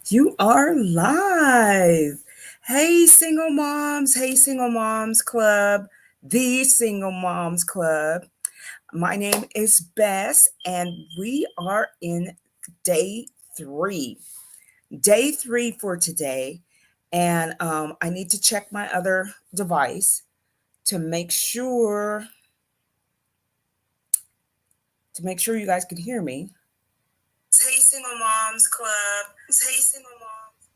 You are live. Hey, Single Moms Club, the Single Moms Club. My name is Bess, and we are in day three. Day three for today. And I need to check my other device to make sure you guys can hear me. Hey, Single Moms Club. Hey, Single Moms.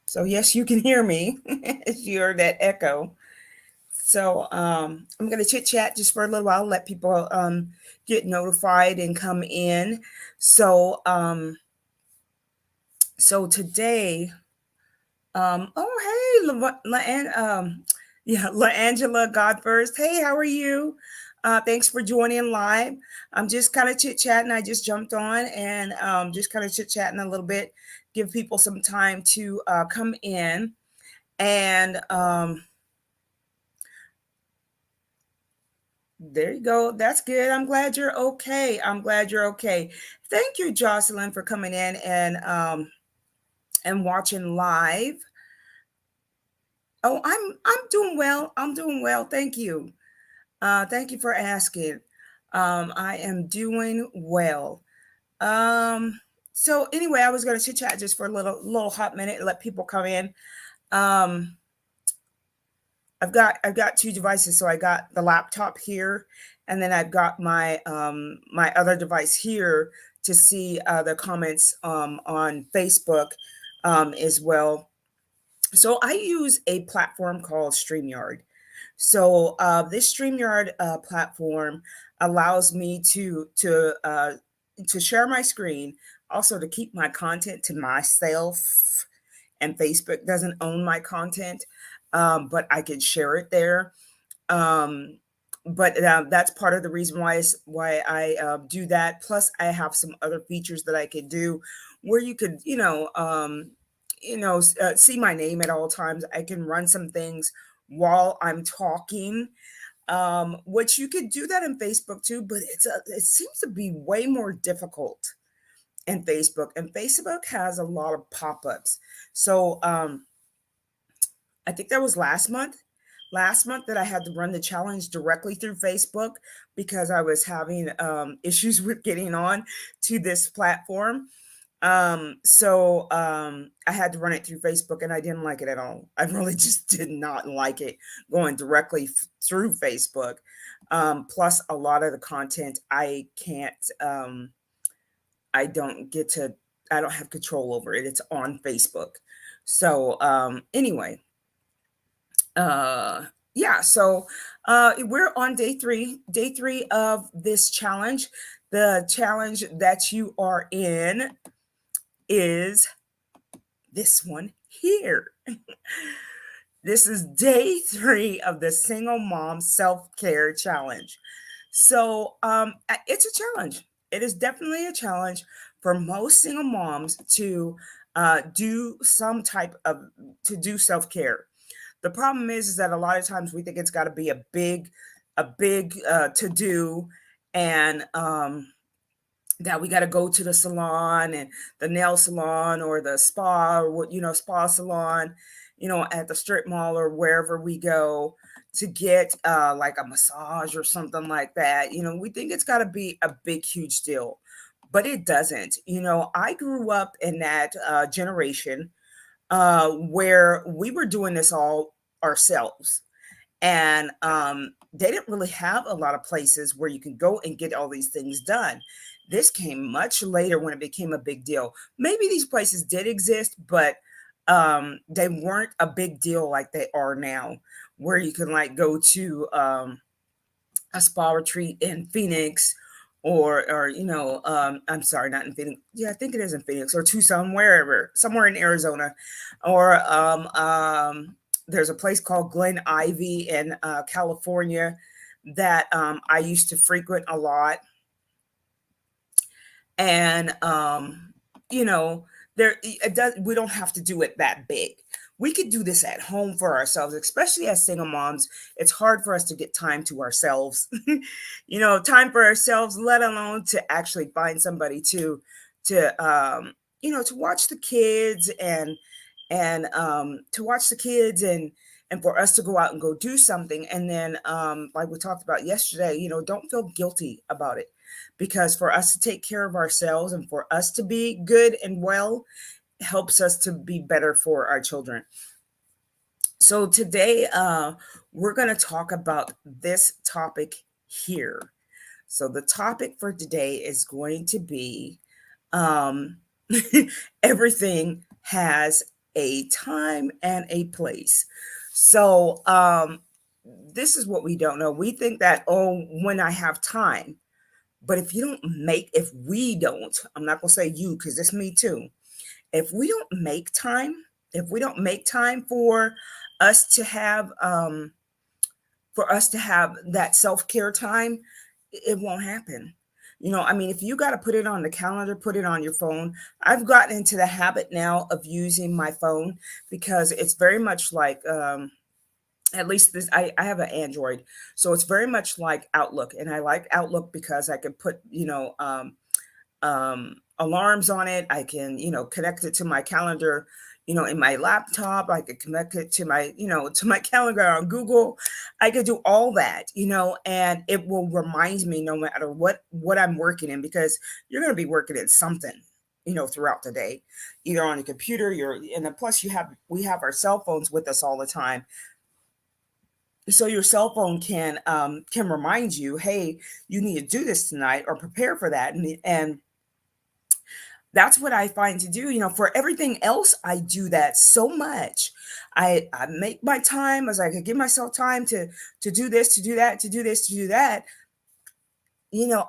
So yes, you can hear me. You heard that echo. So I'm going to chit chat just for a little while, let people get notified and come in. So today, oh hey, La Angela God first. Hey, how are you? Thanks for joining live. I'm just kind of chit chatting. I just jumped on and just kind of chit chatting a little bit, give people some time to come in and. There you go. That's good. I'm glad you're okay. I'm glad you're okay. Thank you, Jocelyn, for coming in and watching live. Oh, I'm doing well. I'm doing well. Thank you. Thank you for asking. I am doing well. Um, so anyway, I was gonna chit chat just for a little hot minute and let people come in. Um, I've got two devices. So I got the laptop here, and then I've got my other device here to see the comments on Facebook as well. So I use a platform called StreamYard. So this StreamYard platform allows me to share my screen, also to keep my content to myself, and Facebook doesn't own my content, but I can share it there. Um, but that's part of the reason why I do that. Plus, I have some other features that I could do, where you could, see my name at all times. I can run some things while I'm talking, which you could do that in Facebook too. But it seems to be way more difficult in Facebook, and Facebook has a lot of pop-ups. So I think that was last month that I had to run the challenge directly through Facebook because I was having issues with getting on to this platform. I had to run it through Facebook, and I didn't like it at all. I really just did not like it going directly through Facebook. Plus, a lot of the content I can't, I don't get to, I don't have control over it. It's on Facebook. So, anyway, uh yeah, so we're on day three of this challenge. The challenge that you are in is this one here. This is day three of the single mom self-care challenge. So it's a challenge. It is definitely a challenge for most single moms to do some type of to do self-care. The problem is that a lot of times we think it's got to be a big to do, and that we got to go to the salon and the nail salon or the spa, or what, spa salon, at the strip mall or wherever we go to get like a massage or something like that. We think it's got to be a big huge deal, but it doesn't. I grew up in that generation where we were doing this all ourselves. And they didn't really have a lot of places where you can go and get all these things done. This came much later when it became a big deal. Maybe these places did exist, but they weren't a big deal like they are now, where you can like go to a spa retreat in Phoenix, or I'm sorry, not in Phoenix. Yeah, I think it is in Phoenix or Tucson, wherever, somewhere in Arizona, or there's a place called Glen Ivy in California that I used to frequent a lot, and you know there it does we don't have to do it that big. We could do this at home for ourselves, especially as single moms. It's hard for us to get time to ourselves. Time for ourselves, let alone to actually find somebody to to watch the kids and to watch the kids and for us to go out and go do something. And then, like we talked about yesterday, don't feel guilty about it, because for us to take care of ourselves and for us to be good and well helps us to be better for our children. So today, we're going to talk about this topic here. So the topic for today is going to be, um, everything has a time and a place. So this is what we don't know. We think that, oh, when I have time. But if we don't, I'm not going to say you, because it's me too. If we don't make time, if we don't make time us to have, that self-care time, it won't happen. I mean, if you got to put it on the calendar, put it on your phone. I've gotten into the habit now of using my phone because it's very much like, at least this, I have an Android, so it's very much like Outlook, and I like Outlook because I can put, alarms on it. I can, connect it to my calendar, in my laptop. I could connect it to my, to my calendar on Google. I could do all that, and it will remind me no matter what I'm working in, because you're going to be working in something, throughout the day, either on the computer, and then plus we have our cell phones with us all the time. So your cell phone can remind you, hey, you need to do this tonight or prepare for that. And that's what I find to do. For everything else, I do that so much. I make my time as I could give myself time to do this, to do that, to do this, to do that.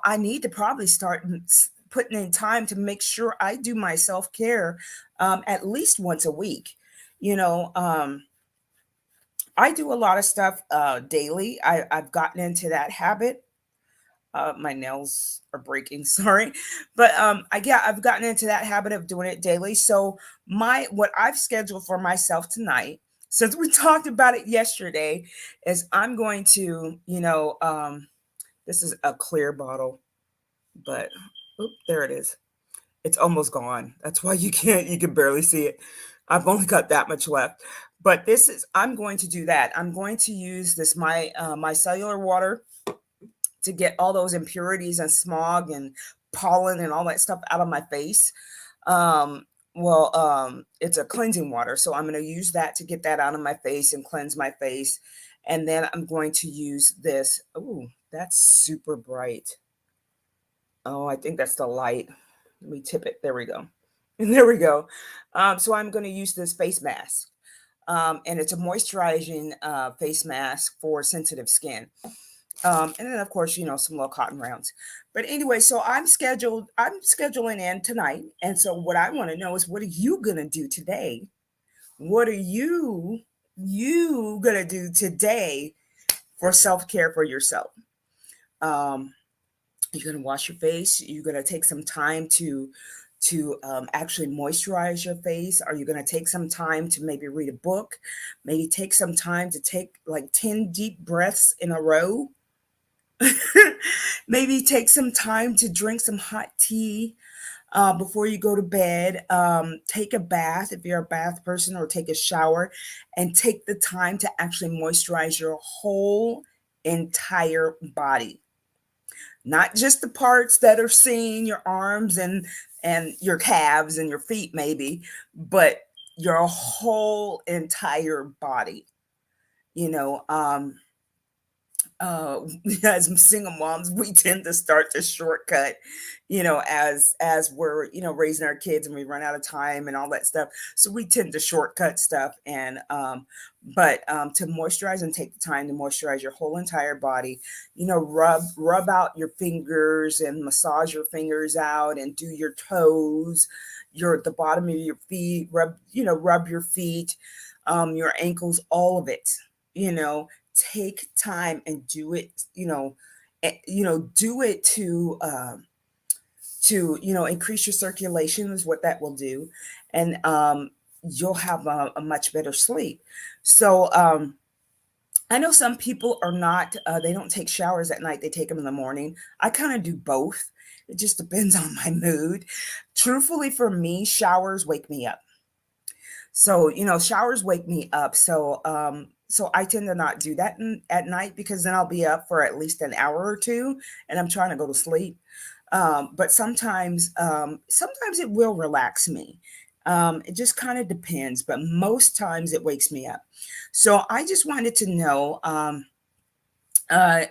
I need to probably start putting in time to make sure I do my self-care, at least once a week. You know, I do a lot of stuff daily. I've gotten into that habit. My nails are breaking, sorry. But I've gotten into that habit of doing it daily. So what I've scheduled for myself tonight, since we talked about it yesterday, is I'm going to, this is a clear bottle, but there it is. It's almost gone. That's why you can barely see it. I've only got that much left. But I'm going to do that. I'm going to use my cellular water to get all those impurities and smog and pollen and all that stuff out of my face. It's a cleansing water, so I'm going to use that to get that out of my face and cleanse my face. And then I'm going to use this. Oh, that's super bright. Oh, I think that's the light. Let me tip it. There we go. And there we go. So I'm going to use this face mask. And it's a moisturizing face mask for sensitive skin. And then of course, some little cotton rounds. But anyway, so I'm scheduling in tonight. And so what I want to know is, what are you gonna do today? What are you gonna do today for self-care for yourself? Um, you're gonna wash your face, you're gonna take some time to actually moisturize your face. Are you going to take some time to maybe read a book, maybe take some time to take like 10 deep breaths in a row? Maybe take some time to drink some hot tea before you go to bed. Take a bath if you're a bath person, or take a shower, and take the time to actually moisturize your whole entire body, not just the parts that are seen, your arms and your calves and your feet maybe, but your whole entire body. You know, uh as single moms, we tend to start to shortcut, as we're, raising our kids, and we run out of time and all that stuff, so we tend to shortcut stuff. And but to moisturize and take the time to moisturize your whole entire body, rub out your fingers and massage your fingers out, and do your toes, the bottom of your feet, rub your feet, your ankles, all of it. Take time and do it, do it to increase your circulation, is what that will do. And you'll have a much better sleep. So I know some people are not, they don't take showers at night, they take them in the morning. I kind of do both. It just depends on my mood. Truthfully, for me, showers wake me up. So, showers wake me up. So I tend to not do that at night, because then I'll be up for at least an hour or two and I'm trying to go to sleep. But sometimes it will relax me. It just kind of depends, but most times it wakes me up. So I just wanted to know, uh,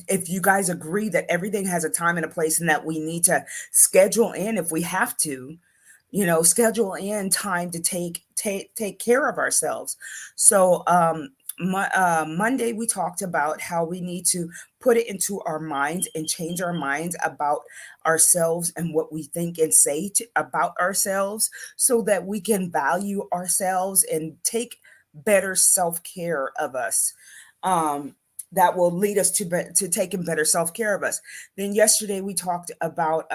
if you guys agree that everything has a time and a place, and that we need to schedule in, if we have to, schedule in time to take care of ourselves. So, Monday we talked about how we need to put it into our minds and change our minds about ourselves and what we think and say about ourselves, so that we can value ourselves and take better self care of us. That will lead us to taking better self care of us. Then yesterday we talked about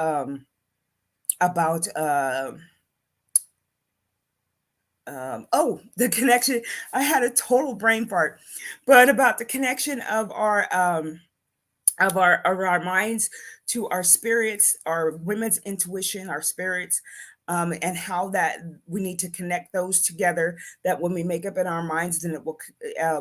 the connection. I had a total brain fart, but about the connection of our minds to our spirits, our women's intuition, our spirits, and how that we need to connect those together. That when we make up in our minds, then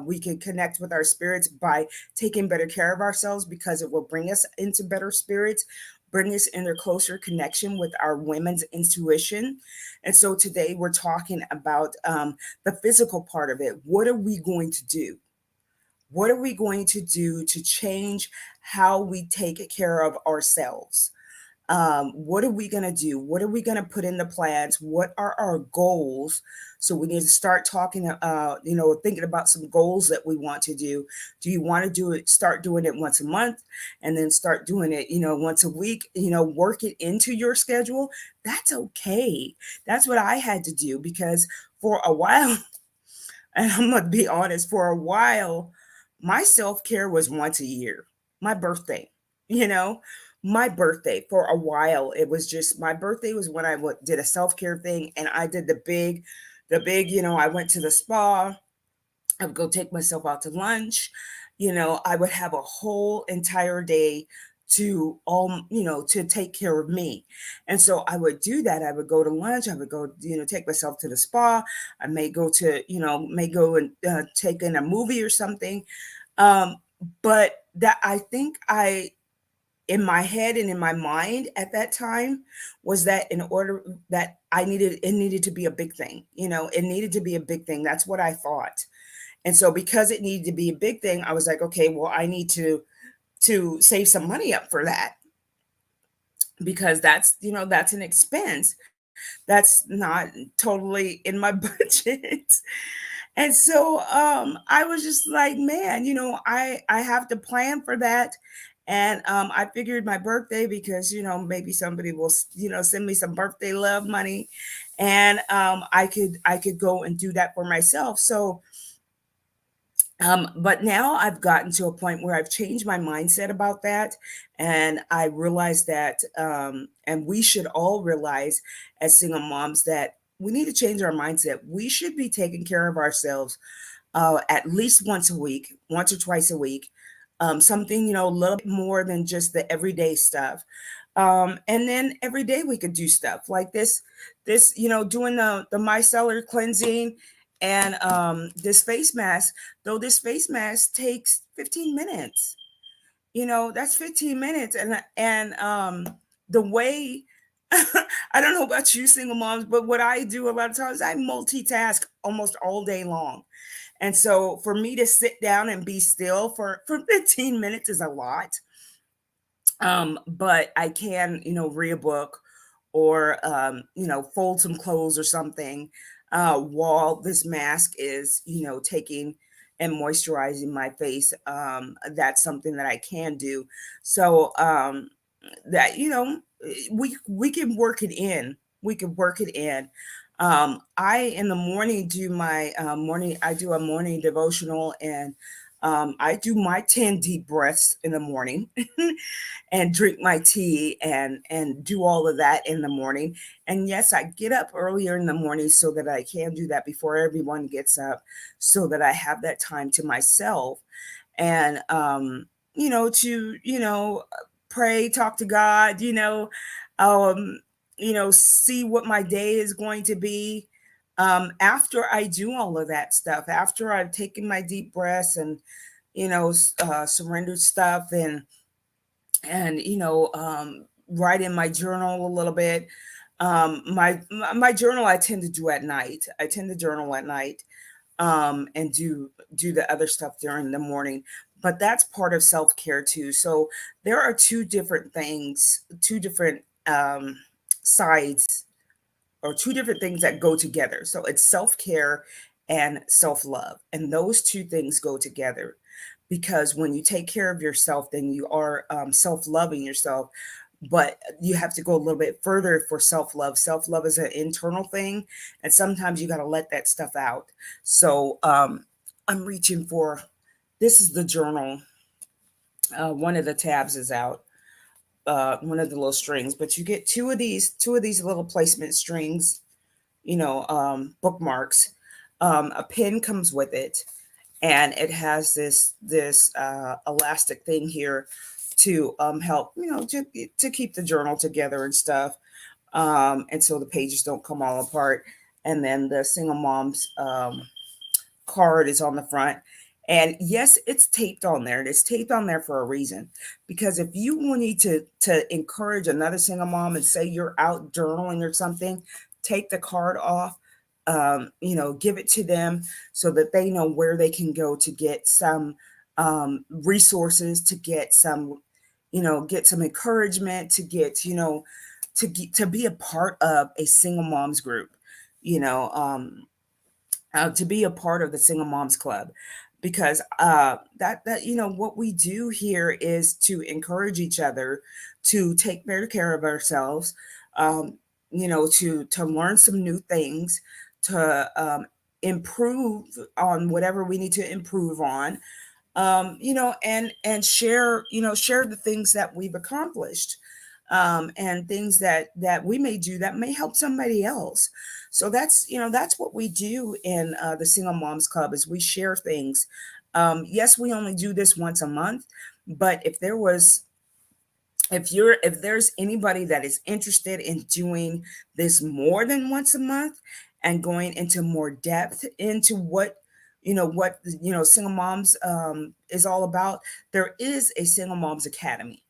we can connect with our spirits by taking better care of ourselves, because it will bring us into better spirits, bring us into closer connection with our women's intuition. And so today we're talking about the physical part of it. What are we going to do? What are we going to do to change how we take care of ourselves? What are we going to do? What are we going to put in the plans? What are our goals? So we need to start talking, thinking about some goals that we want to do. Do you want to do it, start doing it once a month, and then start doing it, once a week, work it into your schedule? That's okay. That's what I had to do, because for a while, and I'm gonna be honest, for a while, my self care was once a year, my birthday. You know, my birthday, for a while, it was just my birthday was when I did a self care thing, and I did the big. I went to the spa. I would go take myself out to lunch. I would have a whole entire day to take care of me. And so I would do that. I would go to lunch. I would go, take myself to the spa. I may go and take in a movie or something. Um, but that I think in my head and in my mind at that time, was that in order that it needed to be a big thing. It needed to be a big thing. That's what I thought. And so because it needed to be a big thing, I was like, okay, well, I need to save some money up for that, because that's an expense that's not totally in my budget. And so I was just like, man, I have to plan for that. And I figured my birthday, because maybe somebody will send me some birthday love money, and I could go and do that for myself. So but now I've gotten to a point where I've changed my mindset about that. And I realize that, and we should all realize as single moms, that we need to change our mindset. We should be taking care of ourselves at least once a week, once or twice a week. Something, a little bit more than just the everyday stuff. And then every day we could do stuff like this, doing the micellar cleansing, and this face mask. Though this face mask takes 15 minutes, that's 15 minutes. And the way, I don't know about you single moms, but what I do a lot of times, I multitask almost all day long. And so for me to sit down and be still for 15 minutes is a lot. But I can, read a book, or fold some clothes or something, while this mask is, taking and moisturizing my face. That's something that I can do. So that we can work it in. We can work it in. I in the morning do my morning. I do a morning devotional, and I do my 10 deep breaths in the morning. And drink my tea and do all of that in the morning. And yes, I get up earlier in the morning so that I can do that before everyone gets up, so that I have that time to myself. And to pray, talk to God, um, see what my day is going to be. After I do all of that stuff, after I've taken my deep breaths and, surrendered stuff and write in my journal a little bit. My journal I tend to do at night. I tend to journal at night, and do the other stuff during the morning. But that's part of self care too. So there are two different things, two different sides, or two different things that go together. So it's self care and self love, and those two things go together. Because when you take care of yourself, then you are self loving yourself. But you have to go a little bit further for self love. Self love is an internal thing, and sometimes you got to let that stuff out. So I'm reaching for, this is the journal. One of the tabs is out, one of the little strings, but you get two of these little placement strings, bookmarks. A pen comes with it, and it has this elastic thing here to help, to keep the journal together and stuff, and so the pages don't come all apart. And then the single moms card is on the front. And yes, it's taped on there. And it's taped on there for a reason. Because if you need to encourage another single mom and say you're out journaling or something, take the card off, give it to them so that they know where they can go to get some resources, to get some, get some encouragement, to get, to be a part of a single moms group, you know, um, to be a part of the Single Moms Club, because that what we do here is to encourage each other to take better care of ourselves, um, to learn some new things, to improve on whatever we need to improve on, and share, share the things that we've accomplished, and things that we may do that may help somebody else. So that's what we do in the Single Moms Club, is we share things. Yes, we only do this once a month, but if there's anybody that is interested in doing this more than once a month and going into more depth into what single moms is all about, there is a Single Moms Academy.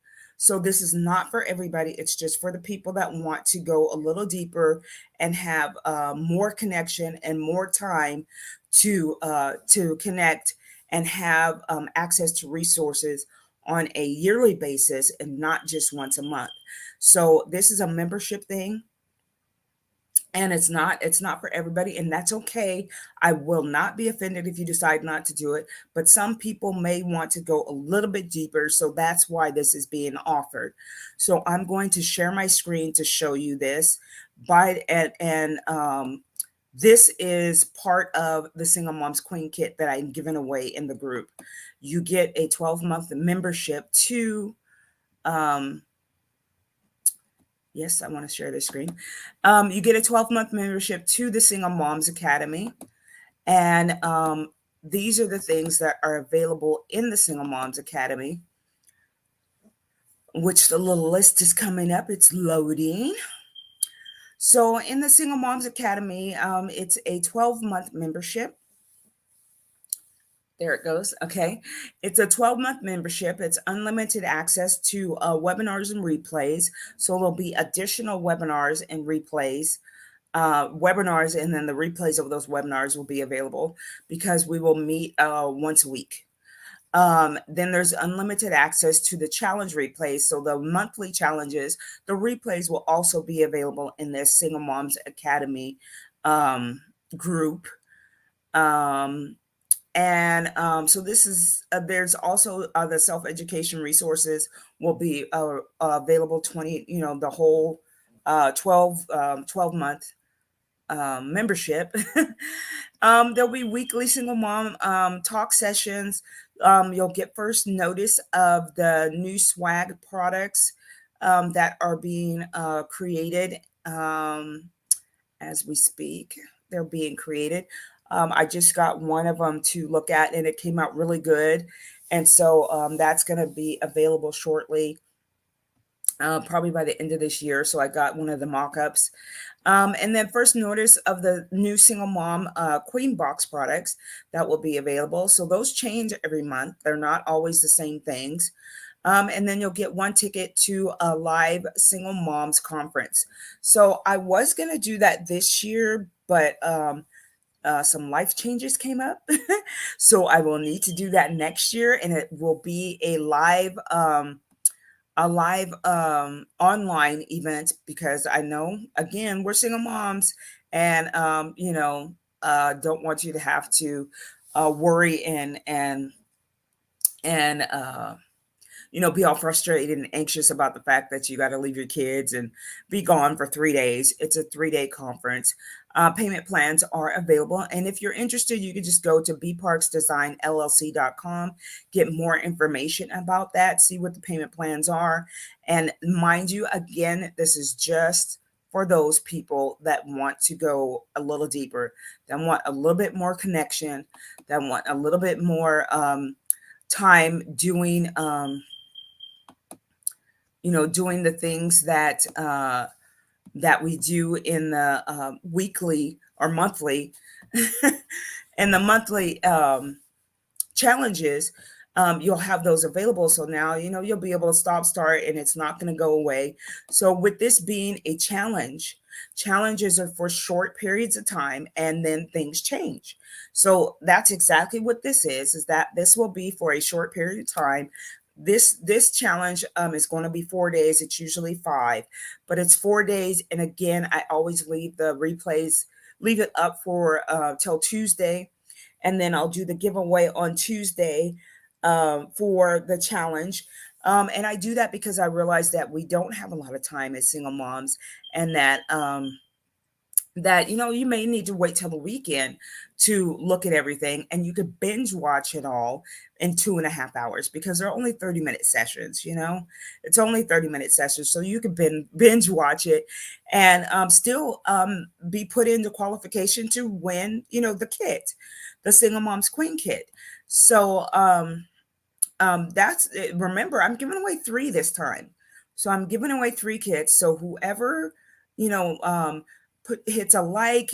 So this is not for everybody. It's just for the people that want to go a little deeper and have more connection and more time to connect and have access to resources on a yearly basis and not just once a month. So this is a membership thing, and it's not for everybody, and that's okay. I will not be offended if you decide not to do it, but some people may want to go a little bit deeper, so that's why this is being offered. So I'm going to share my screen to show you this. This is part of the Single Moms Queen Kit that I'm giving away in the group. You get a 12-month membership to, yes, I want to share this screen. You get a 12-month membership to the Single Moms Academy. And these are the things that are available in the Single Moms Academy, which the little list is coming up. It's loading. So in the Single Moms Academy, it's a 12-month membership. There it goes. Okay. It's a 12-month membership. It's unlimited access to webinars and replays. So there'll be additional webinars and replays, webinars, and then the replays of those webinars will be available because we will meet once a week. Then there's unlimited access to the challenge replays. So the monthly challenges, the replays will also be available in this Single Moms Academy group. So this is, there's also the self-education resources will be available the whole 12 month membership. There'll be weekly single mom talk sessions. You'll get first notice of the new swag products that are being created as we speak. They're being created. I just got one of them to look at, and it came out really good. And so that's going to be available shortly. probably by the end of this year. So I got one of the mock-ups. And then first notice of the new single mom queen box products that will be available. So those change every month. They're not always the same things. And then you'll get one ticket to a live single moms conference. So I was going to do that this year, but some life changes came up. So I will need to do that next year, and it will be a live online event, because I know, again, we're single moms, and don't want you to have to worry and be all frustrated and anxious about the fact that you got to leave your kids and be gone for 3 days. It's a 3-day conference. Payment plans are available. And if you're interested, you can just go to bparksdesignllc.com, get more information about that, see what the payment plans are. And mind you, again, this is just for those people that want to go a little deeper, that want a little bit more connection, that want a little bit more time doing doing the things that we do in the weekly or monthly and the monthly challenges. You'll have those available, so now you'll be able to stop, start, and it's not going to go away. So with this being a challenge, challenges are for short periods of time, and then things change. So that's exactly what this is that this will be for a short period of time. This challenge is going to be 4 days. It's usually 5, but it's 4 days. And again, I always leave the replays, leave it up for till Tuesday, and then I'll do the giveaway on Tuesday for the challenge. And I do that because I realize that we don't have a lot of time as single moms, and that you may need to wait till the weekend to look at everything, and you could binge watch it all in 2.5 hours, because they're only 30-minute sessions. It's only 30-minute sessions, so you could binge watch it and still be put into qualification to win the kit, the single mom's queen kit. So that's it. Remember, I'm giving away 3 this time. So I'm giving away 3 kits. So whoever, you know, hits a like,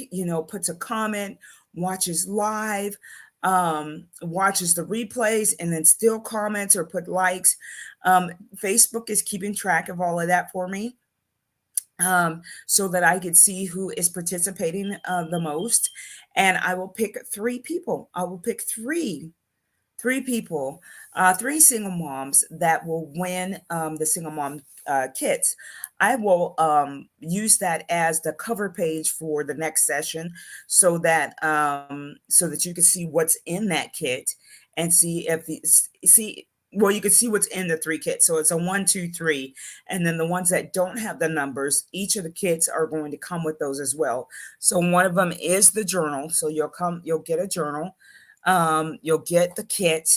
puts a comment, watches live, watches the replays, and then still comments or put likes. Facebook is keeping track of all of that for me, so that I could see who is participating the most. And I will pick 3 people. I will pick three people, 3 single moms that will win the single mom kits. I will use that as the cover page for the next session, so that you can see what's in that kit, and see if the see well, you can see what's in the 3 kits. So it's a 1, 2, 3, and then the ones that don't have the numbers, each of the kits are going to come with those as well. So one of them is the journal. So you'll get a journal. You'll get the kit.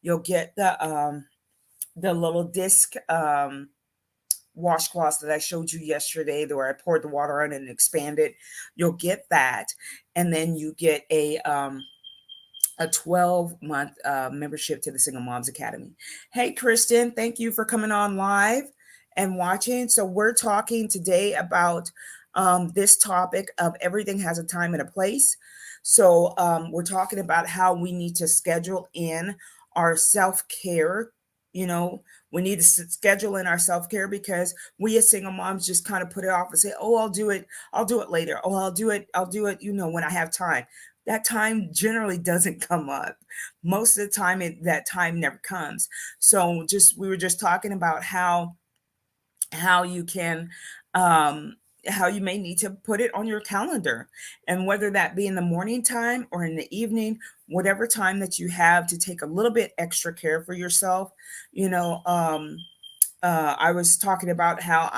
You'll get the little disc washcloths that I showed you yesterday, where I poured the water on and expanded. You'll get that, and then you get a 12-month membership to the Single Moms Academy. Hey, Kristen, thank you for coming on live and watching. So we're talking today about this topic of everything has a time and a place. So we're talking about how we need to schedule in our self-care. We need to schedule in our self-care, because we as single moms just kind of put it off and say, oh, I'll do it later. Oh, I'll do it, when I have time. That time generally doesn't come up. Most of the time, that time never comes. So we were just talking about how you can, how you may need to put it on your calendar, and whether that be in the morning time or in the evening, whatever time that you have to take a little bit extra care for yourself. I was talking about how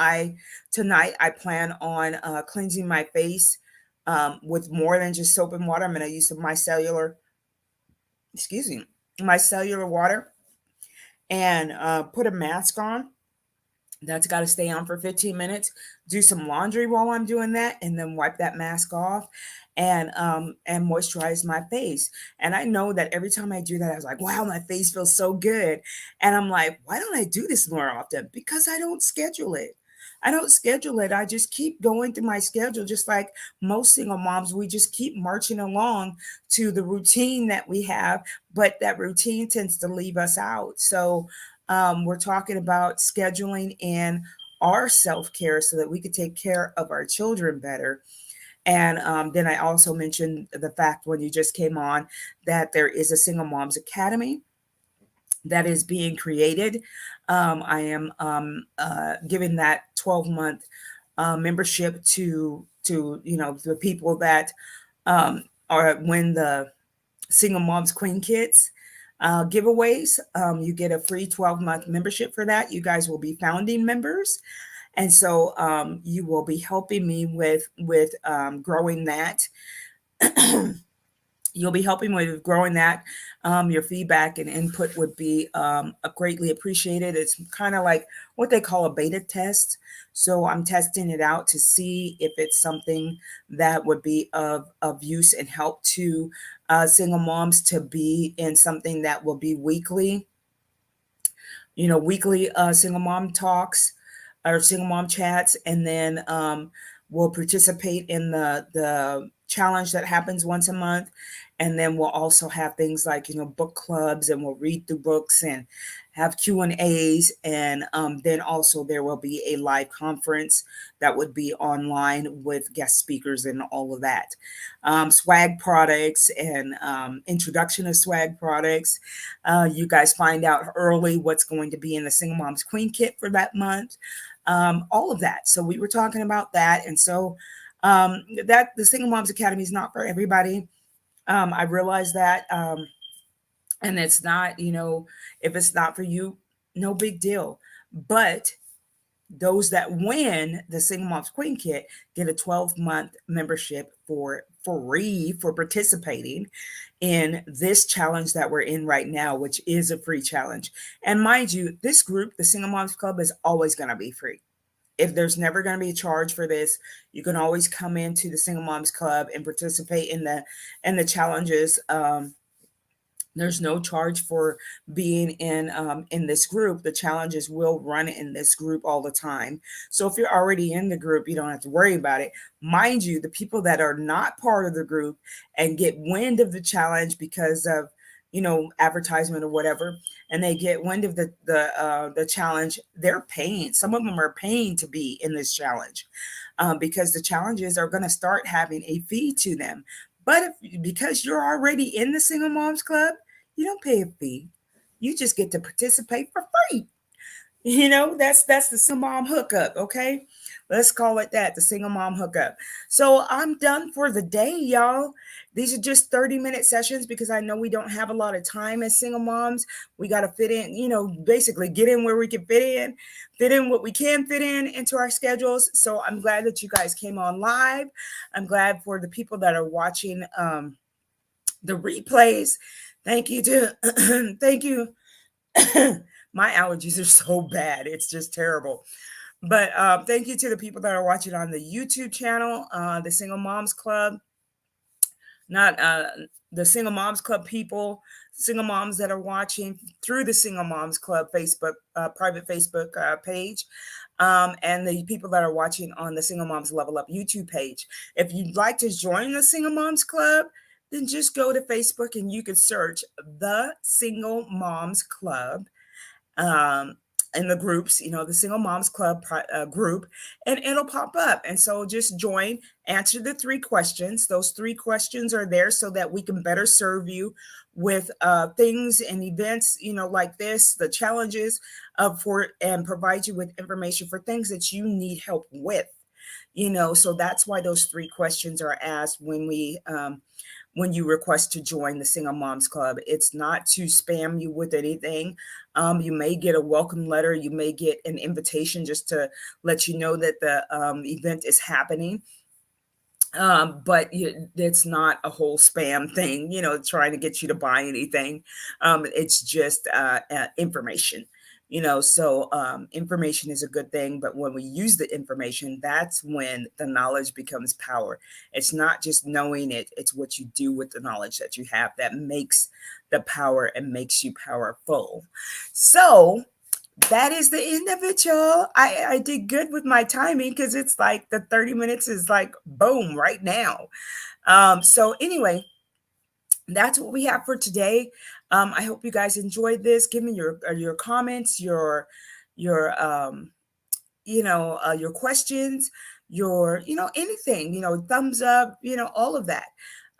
tonight I plan on cleansing my face with more than just soap and water. I'm going to use some micellar water, and put a mask on, That's got to stay on for 15 minutes. Do some laundry while I'm doing that, and then wipe that mask off, and moisturize my face. And I know that every time I do that, I was like, wow, my face feels so good. And I'm like, why don't I do this more often? Because I don't schedule it. I don't schedule it. I just keep going through my schedule, just like most single moms. We just keep marching along to the routine that we have, but that routine tends to leave us out. So we're talking about scheduling in our self care so that we could take care of our children better. And then I also mentioned the fact when you just came on that there is a Single Moms Academy that is being created. I am giving that 12-month membership to the people that are win the Single Moms Queen Kits giveaways. You get a free 12-month membership for that. You guys will be founding members, and so you will be helping me with growing that. You'll be helping with growing that. Your feedback and input would be greatly appreciated. It's kind of like what they call a beta test. So I'm testing it out to see if it's something that would be of use and help to single moms to be in something that will be weekly, weekly single mom talks or single mom chats, and then we'll participate in the challenge that happens once a month, and then we'll also have things like book clubs, and we'll read through books and have Q&As, and then also there will be a live conference that would be online with guest speakers and all of that. Swag products and introduction of swag products. You guys find out early what's going to be in the Single Moms Queen Kit for that month. All of that. So we were talking about that. And so that the Single Moms Academy is not for everybody. I realize that. And it's not, if it's not for you, no big deal. But those that win the Single Moms Queen Kit get a 12-month membership for free for participating in this challenge that we're in right now, which is a free challenge. And mind you, this group, the Single Moms Club, is always going to be free. If there's never going to be a charge for this, you can always come into the Single Moms Club and participate in the challenges. There's no charge for being in this group. The challenges will run in this group all the time. So if you're already in the group, you don't have to worry about it. Mind you, the people that are not part of the group and get wind of the challenge because of advertisement or whatever, and they get wind of the challenge, they're paying. Some of them are paying to be in this challenge because the challenges are going to start having a fee to them. But because you're already in the Single Moms Club, you don't pay a fee. You just get to participate for free. That's the single mom hookup, okay? Let's call it that, the single mom hookup. So I'm done for the day, y'all. These are just 30-minute sessions because I know we don't have a lot of time as single moms. We got to fit in, basically get in where we can fit in what we can fit in into our schedules. So I'm glad that you guys came on live. I'm glad for the people that are watching the replays. Thank you thank you. My allergies are so bad. It's just terrible. But thank you to the people that are watching on the YouTube channel, the Single Moms Club, not the Single Moms Club people, single moms that are watching through the Single Moms Club Facebook, private Facebook page, and the people that are watching on the Single Moms Level Up YouTube page. If you'd like to join the Single Moms Club, then just go to Facebook and you can search the Single Moms Club in the groups, the Single Moms Club group, and it'll pop up. And so just join, answer the 3 questions. Those 3 questions are there so that we can better serve you with things and events, like this, the challenges and provide you with information for things that you need help with. So that's why those 3 questions are asked when you request to join the Single Moms Club. It's not to spam you with anything. You may get a welcome letter. You may get an invitation just to let you know that the event is happening. But it's not a whole spam thing, trying to get you to buy anything. It's just information. So information is a good thing, but when we use the information, that's when the knowledge becomes power. It's not just knowing it, it's what you do with the knowledge that you have that makes the power and makes you powerful. So that is the end of it, y'all. I did good with my timing because it's like the 30 minutes is like boom right now. So anyway, that's what we have for today. I hope you guys enjoyed this. Give me your comments, your questions, anything, thumbs up, all of that.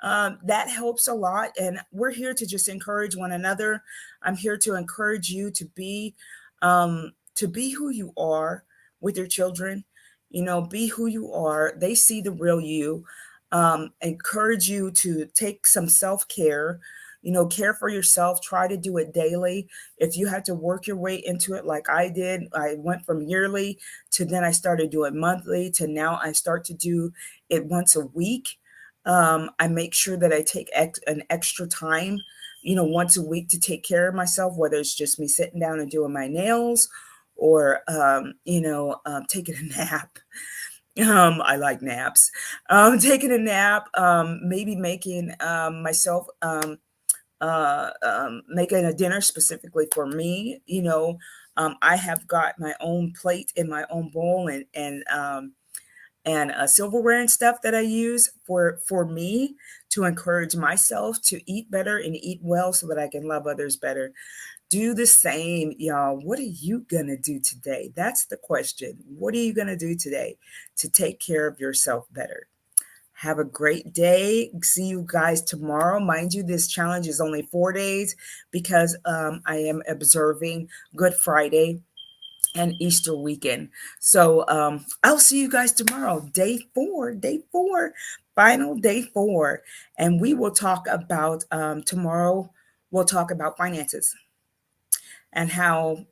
That helps a lot. And we're here to just encourage one another. I'm here to encourage you to be who you are with your children. Be who you are. They see the real you. Encourage you to take some self-care, care for yourself, try to do it daily. If you had to work your way into it like I did, I went from yearly to then I started doing monthly to now I start to do it once a week. I make sure that I take an extra time, once a week to take care of myself, whether it's just me sitting down and doing my nails or, taking a nap. I like naps. Taking a nap, maybe making myself making a dinner specifically for me. I have got my own plate in my own bowl and silverware and stuff that I use for me to encourage myself to eat better and eat well so that I can love others better. Do the same, y'all. What are you going to do today? That's the question. What are you going to do today to take care of yourself better? Have a great day. See you guys tomorrow. Mind you, this challenge is only 4 days because I am observing Good Friday and Easter weekend. So I'll see you guys tomorrow. Day four, final day 4. And we will talk about tomorrow, we'll talk about finances and how,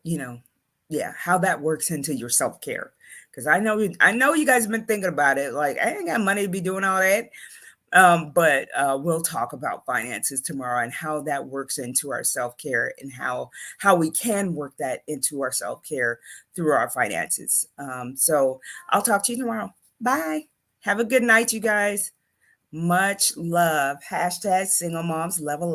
how that works into your self-care. Because I know you guys have been thinking about it. Like, I ain't got money to be doing all that. But we'll talk about finances tomorrow and how that works into our self-care and how we can work that into our self-care through our finances. So I'll talk to you tomorrow. Bye. Have a good night, you guys. Much love. Hashtag single moms level up.